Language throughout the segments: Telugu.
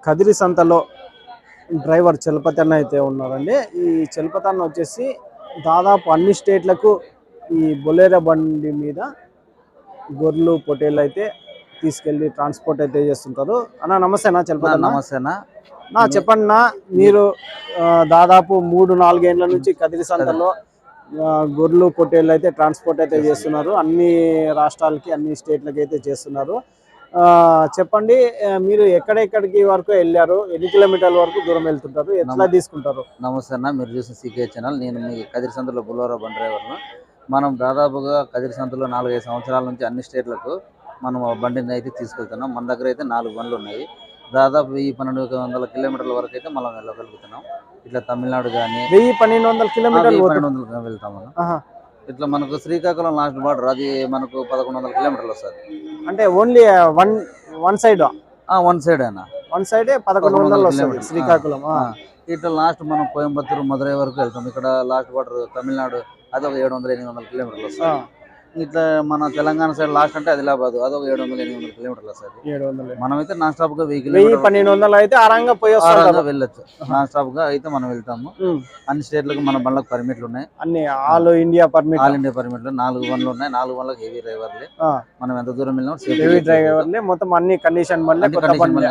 కదిరి సంతలో డ్రైవర్ చలపతి అన్న అయితే ఉన్నారండి. ఈ చలపతి అన్న వచ్చేసి దాదాపు అన్ని స్టేట్లకు ఈ బొలేరో బండి మీద గొర్రెలు పొట్టేళ్ళు అయితే తీసుకెళ్ళి ట్రాన్స్పోర్ట్ అయితే చేస్తుంటారు. అన్న నమస్తే అన్న. చలపతి అన్న నమస్తే అన్న. చెప్పండి అన్న, మీరు దాదాపు 3-4 ఏళ్ల నుంచి కదిరి సంతలో గొర్రెలు పొట్టేళ్ళు అయితే ట్రాన్స్పోర్ట్ అయితే చేస్తున్నారు. అన్ని రాష్ట్రాలకి అన్ని స్టేట్లకి అయితే చేస్తున్నారు. చెప్పండి, మీరు ఎక్కడెక్కడికి వరకు వెళ్ళారు, ఎన్ని కిలోమీటర్ల వరకు దూరం వెళ్తుంటారు, ఎట్లా తీసుకుంటారు? నమస్తే అన్న, మీరు చూసిన సీకే ఛానల్. నేను మీ కదిరి సంతలో బొలేరో బండి డ్రైవర్ను. మనం దాదాపుగా కదిరి సంతలో 4-5 సంవత్సరాల నుంచి అన్ని స్టేట్లకు మనం బండిని అయితే తీసుకెళ్తున్నాం. మన దగ్గర అయితే 4 బండ్లు ఉన్నాయి. దాదాపు 1200 కిలోమీటర్ల వరకు అయితే మనం వెళ్ళగలుగుతున్నాం. ఇట్లా తమిళనాడు కానీ 1200 కిలోమీటర్లు వెళ్తాము. ఇట్లా మనకు శ్రీకాకుళం లాస్ట్ బార్డర్, అది మనకు 1100 కిలోమీటర్లు వస్తుంది. అంటే ఓన్లీ వన్ సైడ్ అయినా వన్ సైడే 1100 వస్తుంది శ్రీకాకుళం. ఇట్లా లాస్ట్ మనం కోయంబత్తూరు మదురై వరకు వెళ్తాం. ఇక్కడ లాస్ట్ బార్డర్ తమిళనాడు, అది ఒక 700-800 కిలోమీటర్లు వస్తుంది. ఇట్లా మన తెలంగాణ సైడ్ లాస్ట్ అంటే ఆదిలాబాద్, అది ఒక 700-800 కిలోమీటర్లు వస్తుంది. మనమైతే నాన్ స్టాప్ గా 1200 అయితే ఆరంగా వెళ్ళొచ్చు. నాన్ స్టాప్ గా అయితే మనం వెళ్తాము. అన్ని స్టేట్లకు మన బండ్లకు పర్మిట్లు ఉన్నాయి. అన్ని ఆల్ ఇండియా పర్మిట్లు 4 బండ్లు ఉన్నాయి. 4 బండ్లకు హెవీ డ్రైవర్లే. మనం ఎంత దూరం వెళ్ళినా హెవీ డ్రైవర్లే. మొత్తం అన్ని కండిషన్ బండ్లే,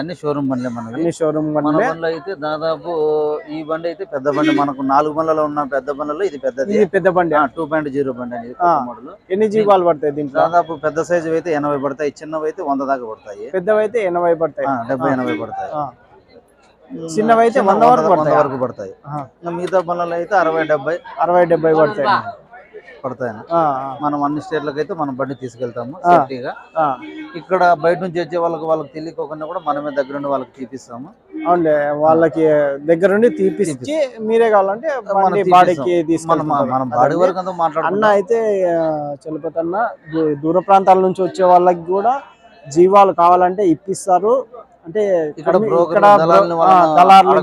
అన్ని షోరూమ్ బండ్లే మనవి. మన బండ్లు అయితే దాదాపు ఈ బండి అయితే పెద్ద బండి. మనకు 4 బండ్లలో ఉన్న పెద్ద బండ్లలో ఇది పెద్దది. పెద్ద బండి 2.0 బండి అనేది మోడల్. ఎన్ని జీవాలు పడతాయి దీంట్లో? దాదాపు పెద్ద సైజు అయితే 80 పడతాయి, చిన్నవి అయితే 100 దాకా పడతాయి. పెద్దవైతే 80 పడతాయి, 70-80 పడతాయి. చిన్నవైతే 100 వరకు పడతాయి. మిగతా బండ్లలో అయితే 60-70 పడతాయి. మనం అన్ని స్టేట్లకు అయితే మనం బండి తీసుకెళ్తాము సేఫ్టీగా. ఇక్కడ బయట నుంచి వచ్చే వాళ్ళకి తెలియకోకుండా కూడా మనమే దగ్గరుండి వాళ్ళకి తీపిస్తాము. అవునులే, వాళ్ళకి దగ్గరుండి తీపిచ్చి మీరే కావాలంటే బాడీకి మనం బాడీ వరకు అంతా మాట్లాడుతున్నాం. అన్న అయితే చలపతి అన్న దూర ప్రాంతాల నుంచి వచ్చే వాళ్ళకి కూడా జీవాలు కావాలంటే ఇప్పిస్తారు. అంటే ఇక్కడ దళార్లు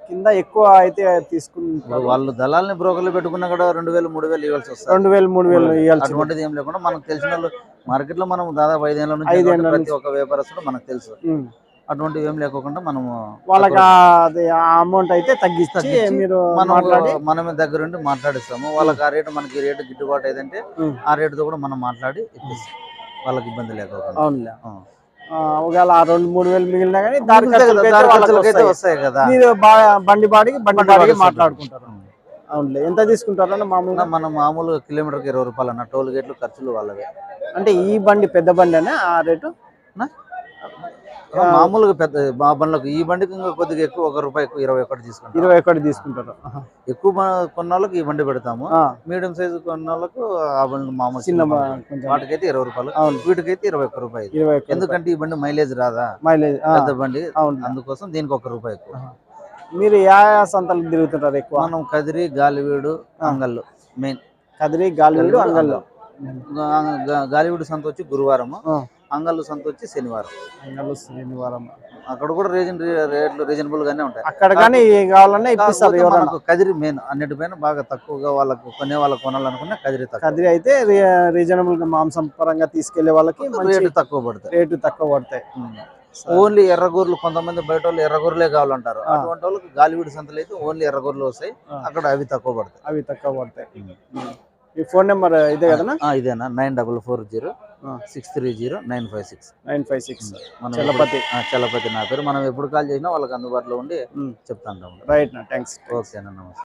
కింద ఎక్కువ అయితే తీసుకుంటారు. వాళ్ళు దళాలని బ్రోకర్లు పెట్టుకున్నా కూడా 2000-3000 ఇవ్వాల్సి వస్తుంది. 2000-3000 ఇవ్వాల్సి. అటువంటిది ఏం లేకుండా మనకు తెలిసిన వాళ్ళు మార్కెట్ లో మనం దాదాపు 5 ఏళ్ల నుంచి ప్రతి ఒక్క వ్యాపారస్తుడు మనకు తెలుసు. అటువంటివి ఏం లేకుండా మనము వాళ్ళకి అమౌంట్ అయితే తగ్గిస్తే మీరు మనమే దగ్గరుండి మాట్లాడిస్తాము. వాళ్ళకి ఆ రేటు, మనకి రేటు గిట్టుబాటు ఏదంటే ఆ రేటుతో కూడా మనం మాట్లాడి ఇప్పిస్తాం, వాళ్ళకి ఇబ్బంది లేకుండా. ఒకవేళ 2-3 వేలు మిగిలినా కానీ వస్తాయి కదా. మీరు బండి బాడికి మాట్లాడుకుంటారు. అవునులే. ఎంత తీసుకుంటారు అన్న మామూలుగా? మనం మామూలుగా కిలోమీటర్కి 20 రూపాయలు అన్న. టోల్ గేట్లు ఖర్చులు వాళ్ళవే. అంటే ఈ బండి పెద్ద బండి అనే ఆ రేటు మామూలుగా పెద్ద బండ్లకు. ఈ బండికి ఇంకా కొద్దిగా ఎక్కువ, ₹1 ఎక్కువ, 21 తీసుకుంటారు. 21 తీసుకుంటారు. ఎక్కువ కొన్న వాళ్ళకి ఈ బండి పెడతాము. మీడియం సైజు కొన్న వాళ్ళకు ఆ బండి మామూలు చిన్న వాటికైతే 20 రూపాయలు, వీటికైతే ₹21. ఎందుకంటే ఈ బండి మైలేజ్ రాదా, పెద్ద బండి, అందుకోసం దీనికి ₹1 ఎక్కువ. మీరు ఏ సంతలు తిరుగుతుంటారు ఎక్కువ? మనం కదిరి, గాలివీడు, అంగళ్ళు మెయిన్. కదిరి, గాలివీడు, అంగళ్ళు. గాలివీడు సంత వచ్చి గురువారం, అంగళ్ళు సంత వచ్చి శనివారం. అక్కడ కూడా రేట్లు రీజనబుల్ గానే ఉంటాయి. అక్కడ కానీ కావాలన్నా ఇప్పిస్తారు. కదిరి మెయిన్, అన్నిటిపైన బాగా తక్కువగా వాళ్ళకు వాళ్ళకి కొనాలనుకున్నా కదిరి అయితే రీజనబుల్ గా మాంసం పరంగా తీసుకెళ్లే వాళ్ళకి రేటు తక్కువ పడతాయి. ఓన్లీ ఎర్రగూర్లు, కొంతమంది బయట వాళ్ళు ఎర్రగూర్లే కావాలంటారు. అటువంటి వాళ్ళకి గాలివీడు సంతలు అయితే ఓన్లీ ఎర్రగూర్లు వస్తాయి. అక్కడ అవి తక్కువ పడతాయి. ఈ ఫోన్ నెంబర్ ఇదే కదా? ఇదేనా, 9440630956. చలపతి నా పేరు. మనం ఎప్పుడు కాల్ చేసినా వాళ్ళకి అందుబాటులో ఉండి చెప్తాం. Right, thanks. ఓకే అన్న, నమస్తే.